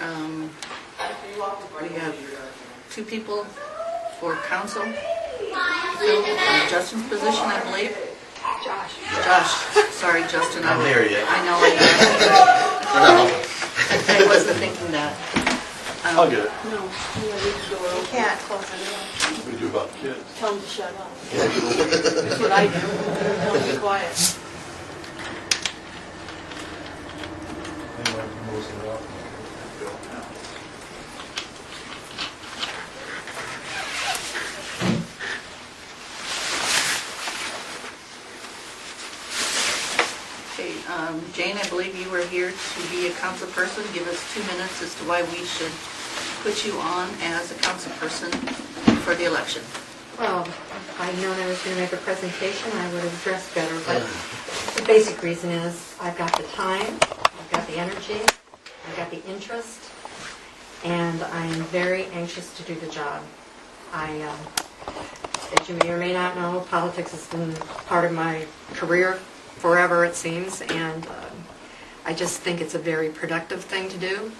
We have two people for council. Justin's position, I believe. Josh. Sorry, Justin. I'm there yet. I know. I wasn't thinking that. I'll get it. No, you can't close it. What do we do about the kids? Tell them to shut up. That's what I do. Tell them to be quiet. Okay, Jane, I believe you were here to be a council person. Give us 2 minutes as to why we should put you on as a council person for the election. Well, if I'd known I was going to make a presentation, I would have dressed better, but the basic reason is I've got the time, I've got the energy, I've got the interest, and I'm very anxious to do the job. As you may or may not know, politics has been part of my career forever, it seems, and I just think it's a very productive thing to do,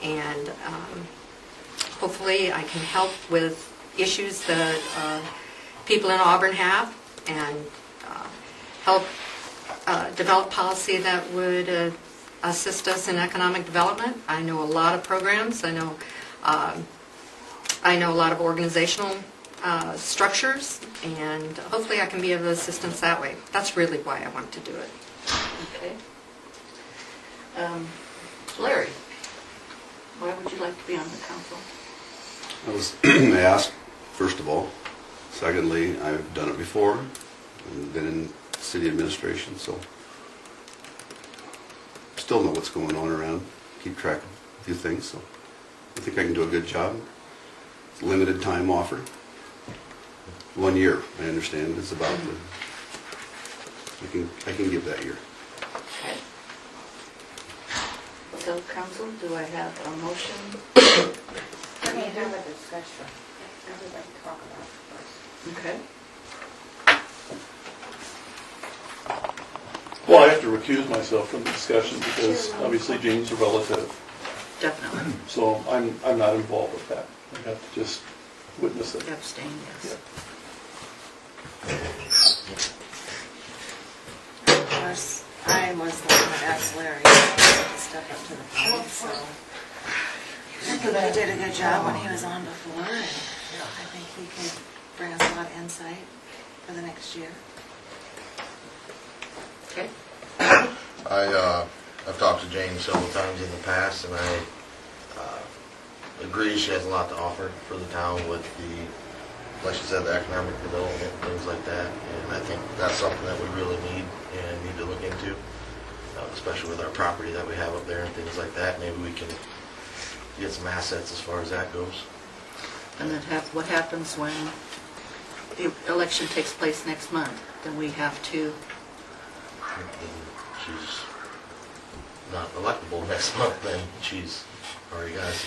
and hopefully I can help with issues that people in Auburn have, and help develop policy that would assist us in economic development. I know a lot of programs. I know a lot of organizational structures, and hopefully I can be of assistance that way. That's really why I want to do it. Okay. Larry, why would you like to be on the council? I was asked, first of all. Secondly, I've done it before. I've been in city administration, so still know what's going on around. Keep track of a few things, so I think I can do a good job. Limited time offered. 1 year, I understand, is about the... I can give that year. Okay. So, council, do I have a motion? Let me have a discussion. Everybody talk about it first. Okay. Well, I have to recuse myself from the discussion because obviously Jane's a relative. Definitely. So I'm not involved with that. I have to just witness it. Abstain, yes. Of course, I was the one that asked Larry to step up to the plate, so I think he did a good job when he was on before, and I think he could bring us a lot of insight for the next year. Okay. I've talked to Jane several times in the past, and I agree she has a lot to offer for the town with the, like she said, the economic development, things like that. And I think that's something that we really need to look into, especially with our property that we have up there and things like that. Maybe we can get some assets as far as that goes. And then what happens when the election takes place next month? Then we have to... And she's not electable next month, then she's already got it.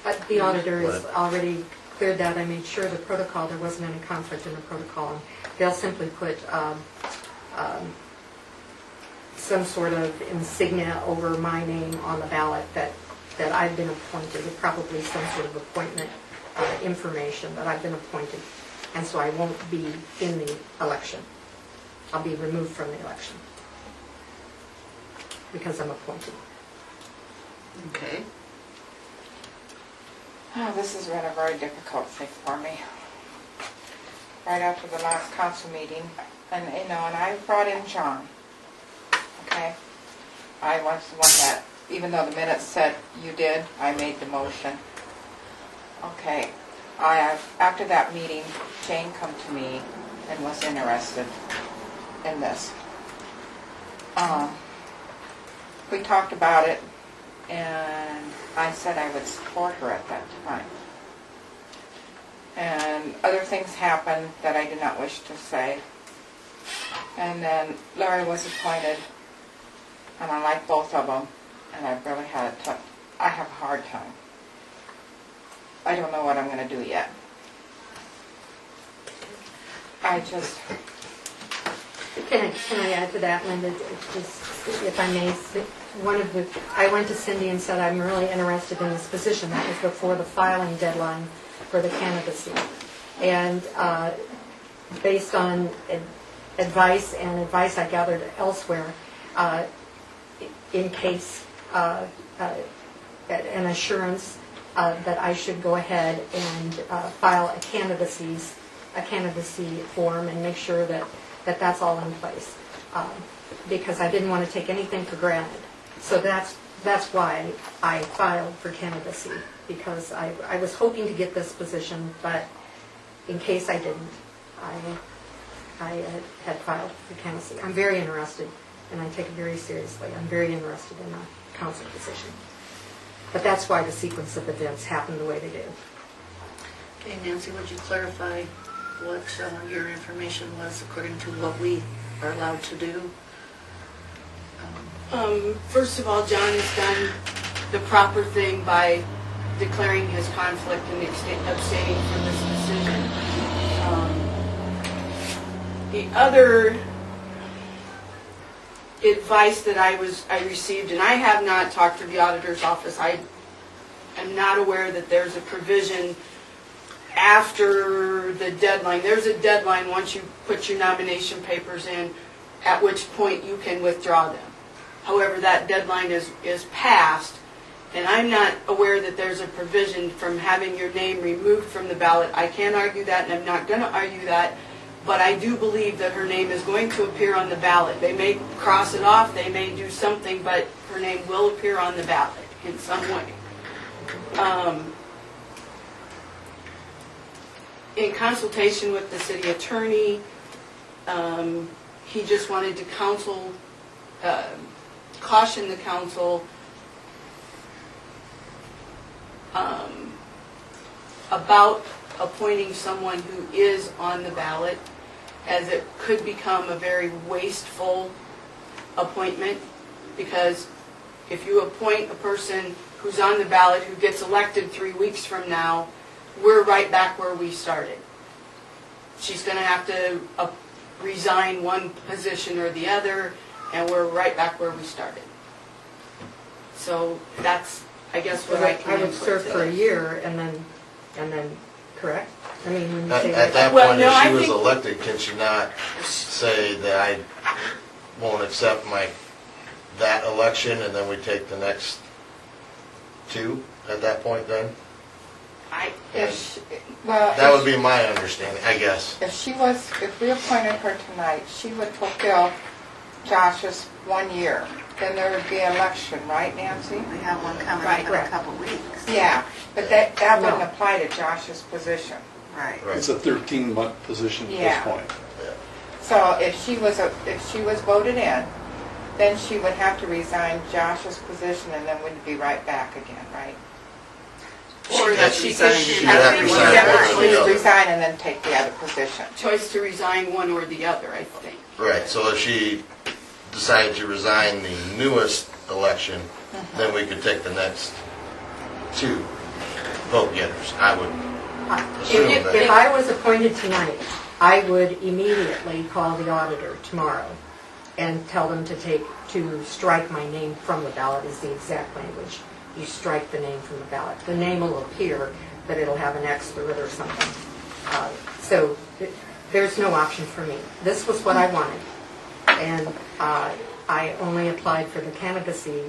But the auditor has already cleared that. I made sure the protocol, there wasn't any conflict in the protocol. They'll simply put some sort of insignia over my name on the ballot that I've been appointed, with probably some sort of appointment information that I've been appointed. And so I won't be in the election. I'll be removed from the election because I'm appointed. Okay. Oh, this has been a very difficult thing for me. Right after the last council meeting, and I brought in John. Okay, I was the one that, even though the minutes said you did, I made the motion. Okay, after that meeting, Jane come to me and was interested in this. We talked about it, and I said I would support her at that time. And other things happened that I did not wish to say. And then Larry was appointed, and I like both of them, and I really had I have a hard time. I don't know what I'm going to do yet. Can I add to that, Linda? It's just, if I may, I went to Cindy and said, I'm really interested in this position. That was before the filing deadline for the candidacy. And based on advice I gathered elsewhere, in case an assurance that I should go ahead and file a candidacy form and make sure that that's all in place, because I didn't want to take anything for granted. So that's why I filed for candidacy, because I was hoping to get this position, but in case I didn't, I had filed for candidacy. I'm very interested, and I take it very seriously. I'm very interested in a council position. But that's why the sequence of events happened the way they did. Okay, Nancy, would you clarify what your information was according to what we are allowed to do? First of all, John has done the proper thing by declaring his conflict and abstaining from this decision. The other advice that I received, and I have not talked to the auditor's office, I am not aware that there's a provision after the deadline. There's a deadline once you put your nomination papers in, at which point you can withdraw them. However, that deadline is passed, and I'm not aware that there's a provision from having your name removed from the ballot. I can't argue that, and I'm not going to argue that, but I do believe that her name is going to appear on the ballot. They may cross it off, they may do something, but her name will appear on the ballot in some way. In consultation with the city attorney, he just wanted to caution the council about appointing someone who is on the ballot, as it could become a very wasteful appointment, because if you appoint a person who's on the ballot who gets elected 3 weeks from now, we're right back where we started. She's going to have to resign one position or the other, and we're right back where we started. So that's, I guess, what I can I would input serve for a today. year and then, correct? I mean, when you At say at that Well, point, no, if I she was think- elected, can she not say that I won't accept that election, and then we take the next two at that point then? That would be my understanding, I guess. If we appointed her tonight, she would fulfill Josh's 1 year. Then there would be an election, right, Nancy? We have one coming Right, up in a right. couple weeks. Yeah, but that wouldn't No. apply to Josh's position. Right. It's a 13-month position at Yeah. this point. So if she was voted in, then she would have to resign Josh's position, and then we'd be right back again, right? Or that she could She'd have have to to resign. resign. Yeah. Resign and then take the other position. Choice to resign one or the other, I think. Right, so if she decided to resign the newest election, then we could take the next two vote getters. I would assume If that. I was appointed tonight, I would immediately call the auditor tomorrow and tell them to strike my name from the ballot is the exact language. You strike the name from the ballot. The name will appear, but it'll have an X through it or something. So there's no option for me. This was what I wanted. And I only applied for the candidacy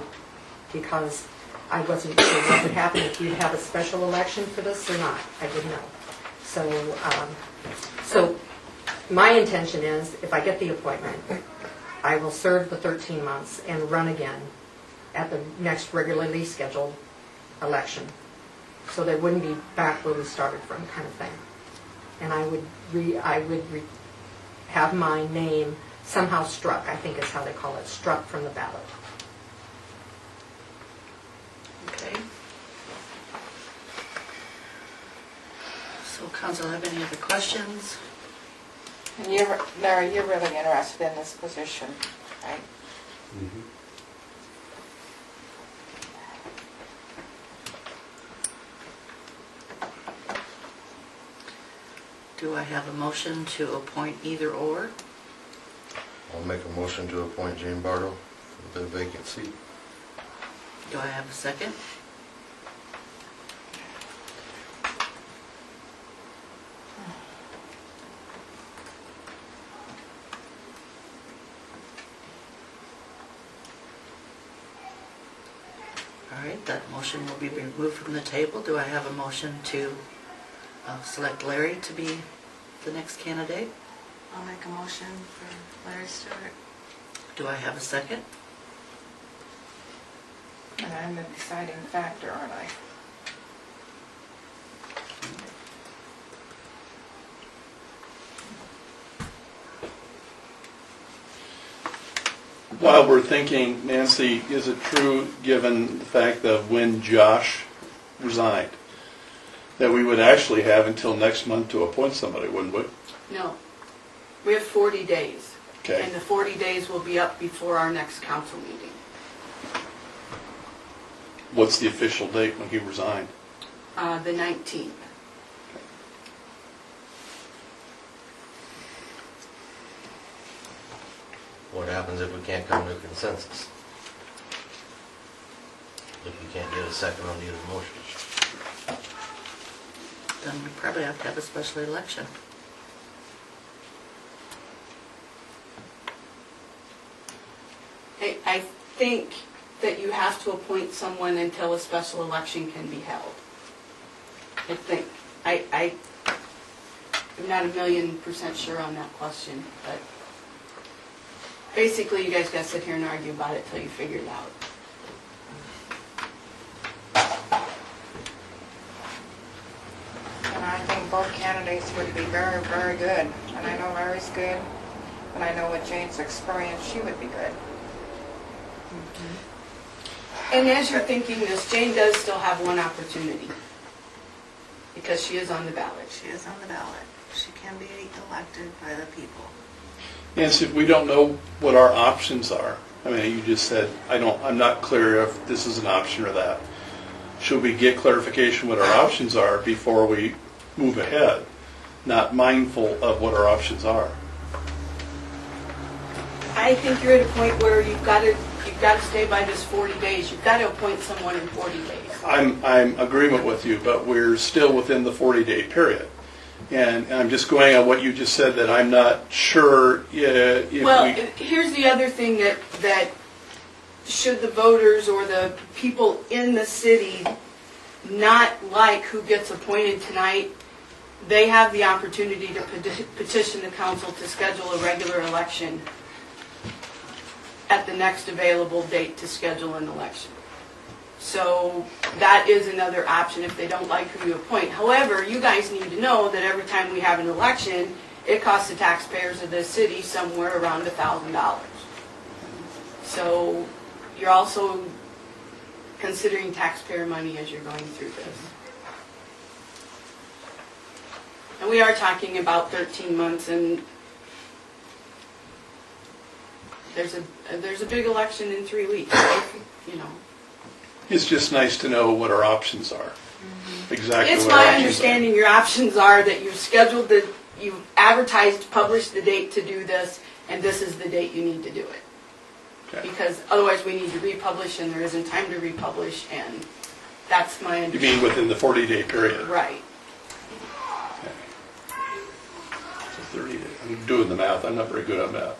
because I wasn't sure what would happen, if you'd have a special election for this or not. I didn't know. So my intention is, if I get the appointment, I will serve the 13 months and run again at the next regularly scheduled election. So they wouldn't be back where we started from, kind of thing. And I would have my name somehow struck, I think is how they call it, struck from the ballot. Okay. So council, have any other questions? And Larry, you're really interested in this position, right? Do I have a motion to appoint either or? I'll make a motion to appoint Jane Bartle for the vacant seat. Do I have a second? All right, that motion will be removed from the table. Do I have a motion to select Larry to be the next candidate? I'll make a motion for Larry Stewart. Do I have a second? And I'm the deciding factor, aren't I? While we're thinking, Nancy, is it true, given the fact of when Josh resigned, that we would actually have until next month to appoint somebody, wouldn't we? No. We have 40 days. Okay. And the 40 days will be up before our next council meeting. What's the official date when he resigned? The 19th. What happens if we can't come to a consensus? If we can't get a second on either motion? Then we probably have to have a special election. I think that you have to appoint someone until a special election can be held. I think. I'm not 1,000,000% sure on that question, but basically you guys gotta sit here and argue about it till you figure it out. And I think both candidates would be very, very good. And I know Larry's good, and I know with Jane's experience, she would be good. And as you're thinking this, Jane does still have one opportunity because she is on the ballot. She is on the ballot. She can be elected by the people. Nancy, we don't know what our options are. I mean, you just said, I'm not clear if this is an option or that. Should we get clarification what our options are before we move ahead, not mindful of what our options are? I think you're at a point where you've got to stay by this 40 days. You've got to appoint someone in 40 days. I'm agreement with you, but we're still within the 40-day period. And I'm just going on what you just said, that I'm not sure if Well, we... here's the other thing that should the voters or the people in the city not like who gets appointed tonight, they have the opportunity to petition the council to schedule a regular election at the next available date to schedule an election. So that is another option if they don't like who you appoint. However, you guys need to know that every time we have an election, it costs the taxpayers of the city somewhere around $1,000. So you're also considering taxpayer money as you're going through this. And we are talking about 13 months, and there's a big election in 3 weeks, you know. It's just nice to know what our options are. Exactly It's what our my options understanding your options are that you've scheduled you've advertised, published the date to do this, and this is the date you need to do it. are. Okay. Because otherwise we need to republish, and there isn't time to republish, and that's my You understanding. mean within the 40-day period? Right. Okay. So 30 days. I'm doing the math. I'm not very good on math.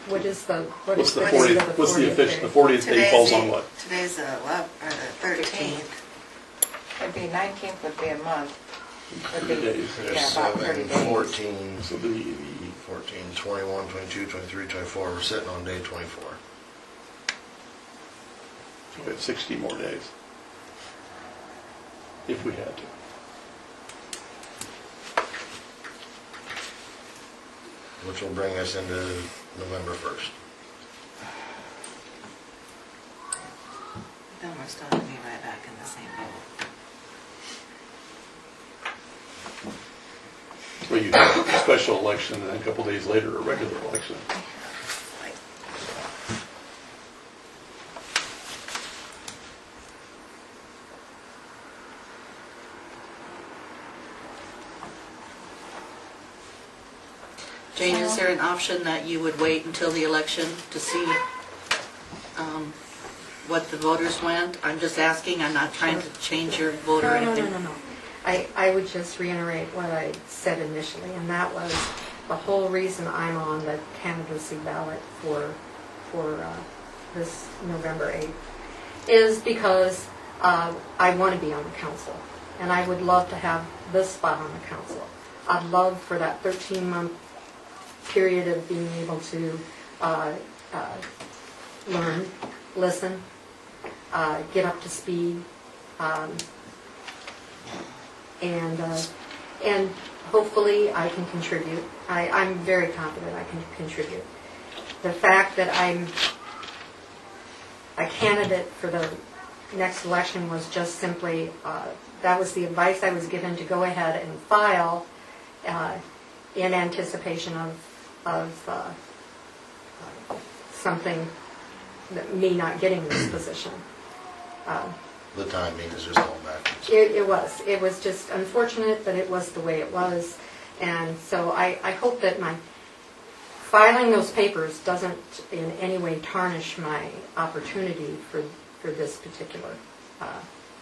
What is the, What's the what 40th? is What's the 40th official? The day? 40th day falls on what? Today's the 13th. It'd be 19th would be a month. Would be, 30 days. yeah, about 30 days. 14, So the 14, 21, 22, 23, 24, we're sitting on day 24. we have 60 more days, if we had to. Which will bring us into November 1st. Then we're still going to be right back in the same boat. Well, you have a special election, and then a couple days later, a regular election. Jane, is there an option that you would wait until the election to see what the voters went? I'm just asking, I'm not trying to change your vote or anything. No. I would just reiterate what I said initially, and that was the whole reason I'm on the candidacy ballot for this November 8th is because I want to be on the council, and I would love to have this spot on the council. I'd love for that 13-month period of being able to learn, listen, get up to speed, and hopefully I can contribute. I'm very confident I can contribute. The fact that I'm a candidate for the next election was just simply, that was the advice I was given to go ahead and file in anticipation of something, me not getting this position. The timing is just all backwards. It was just unfortunate that it was the way it was, and so I hope that my filing those papers doesn't in any way tarnish my opportunity for this particular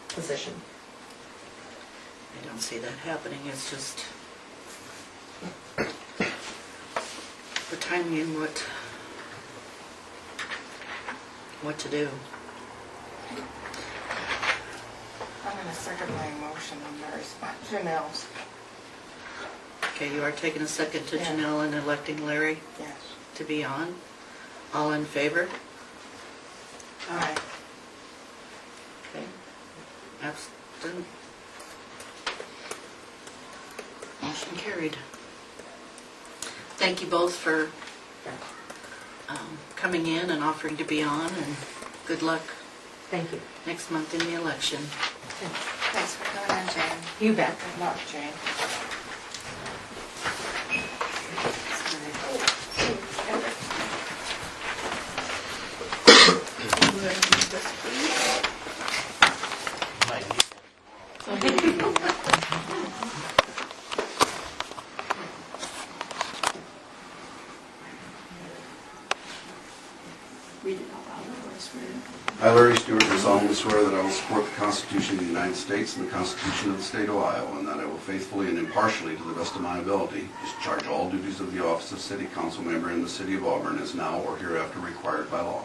position. I don't see that happening, it's just the timing and what to do. I'm going to second my motion on Mary's, Janelle's. Okay, you are taking a second to Yeah. Janelle and electing Larry Yes. to be on. All in favor? Aye. Okay. Abstain. Motion carried. Thank you both for coming in and offering to be on, and good luck Thank you. next month in the election. Thanks for coming in, Jane. You bet. Good luck, Jane. I, Larry Stewart, do solemnly swear that I will support the Constitution of the United States and the Constitution of the State of Ohio, and that I will faithfully and impartially, to the best of my ability, discharge all duties of the office of City Council Member in the City of Auburn as now or hereafter required by law.